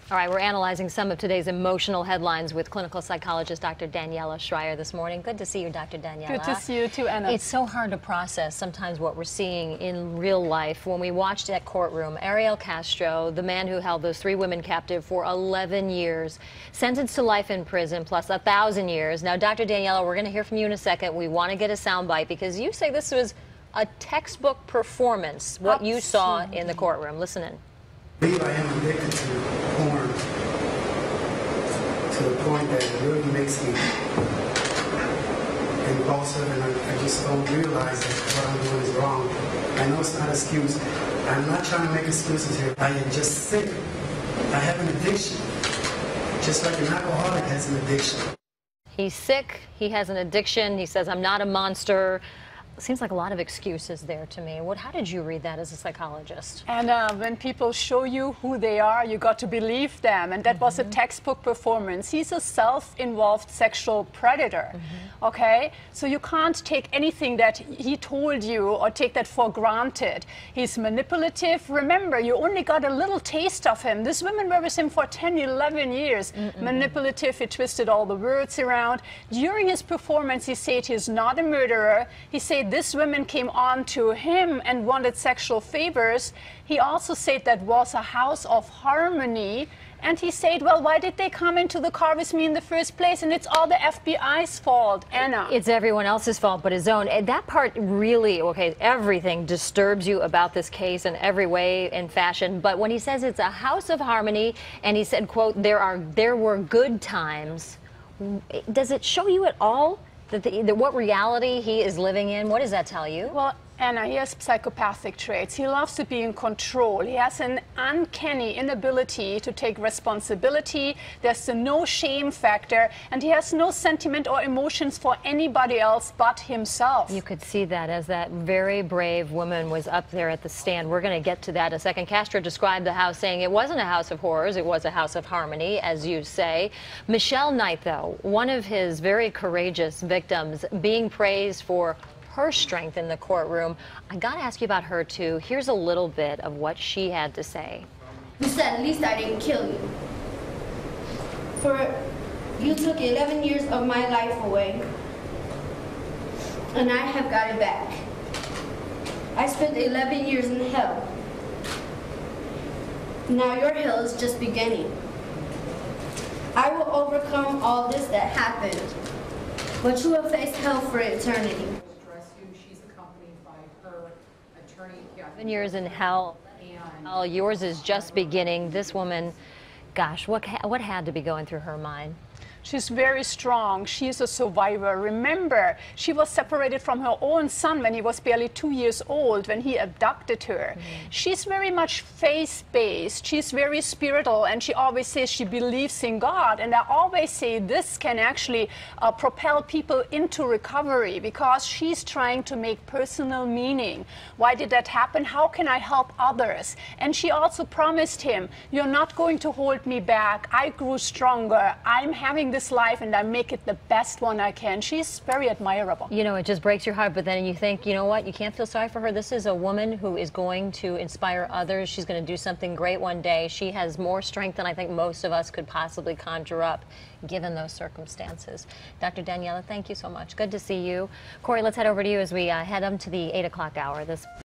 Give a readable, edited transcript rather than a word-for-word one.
All right, we're analyzing some of today's emotional headlines with clinical psychologist Dr. Daniela Schreier this morning. Good to see you, Dr. Daniela. Good to see you too, Anna. It's so hard to process sometimes what we're seeing in real life. When we watched that courtroom, Ariel Castro, the man who held those 3 women captive for 11 years, sentenced to life in prison plus 1,000 years. Now, Dr. Daniela, we're going to hear from you in a second. We want to get a soundbite because you say this was a textbook performance, what you saw in the courtroom. Listen in. I am addicted to porn to the point that it really makes me impulsive, and I just don't realize that what I'm doing is wrong. I know it's not an excuse. I'm not trying to make excuses here. I am just sick. I have an addiction, just like an alcoholic has an addiction. He's sick. He has an addiction. He says, I'm not a monster. Seems like a lot of excuses there to me. How did you read that as a psychologist? And when people show you who they are, you got to believe them. And that was a textbook performance. He's a self-involved sexual predator. Okay? So you can't take anything that he told you or take that for granted. He's manipulative. Remember, you only got a little taste of him. These women were with him for 10, 11 years. Manipulative. He twisted all the words around. During his performance, he said he's not a murderer. He said this women came on to him and wanted sexual favors. He also said that was a house of harmony. And he said, well, why did they come into the car with me in the first place? And it's all the FBI's fault, Anna. It's everyone else's fault but his own. And that part really, okay, everything disturbs you about this case in every way and fashion. But when he says it's a house of harmony, and he said, quote, there were good times, does it show you at all that what reality he is living in? What does that tell you? Well, Anna, he has psychopathic traits. He loves to be in control. He has an uncanny inability to take responsibility. There's the no shame factor, and he has no sentiment or emotions for anybody else but himself. You could see that as that very brave woman was up there at the stand. We're going to get to that in a second. Castro described the house saying it wasn't a house of horrors, it was a house of harmony, as you say. Michelle Knight, though, one of his very courageous victims, being praised for her strength in the courtroom. I got to ask you about her, too. Here's a little bit of what she had to say. You said at least I didn't kill you. You took 11 years of my life away, and I have got it back. I spent 11 years in hell. Now your hell is just beginning. I will overcome all this that happened, but you will face hell for eternity. She's accompanied by her attorney. 7 years in hell. And yours is just beginning. This woman, gosh, what had to be going through her mind? She's very strong. She's a survivor. Remember, she was separated from her own son when he was barely 2 years old, when he abducted her. She's very much faith-based. She's very spiritual, and she always says she believes in God. And I always say this can actually propel people into recovery, because she's trying to make personal meaning. Why did that happen? How can I help others? And she also promised him, you're not going to hold me back. I grew stronger. I'm having this life, and I make it the best one I can. She's very admirable. You know, it just breaks your heart, but then you think, you know what, you can't feel sorry for her. This is a woman who is going to inspire others. She's going to do something great one day. She has more strength than I think most of us could possibly conjure up, given those circumstances. Dr. Daniela, thank you so much. Good to see you. Corey, let's head over to you as we head up to the 8 o'clock hour.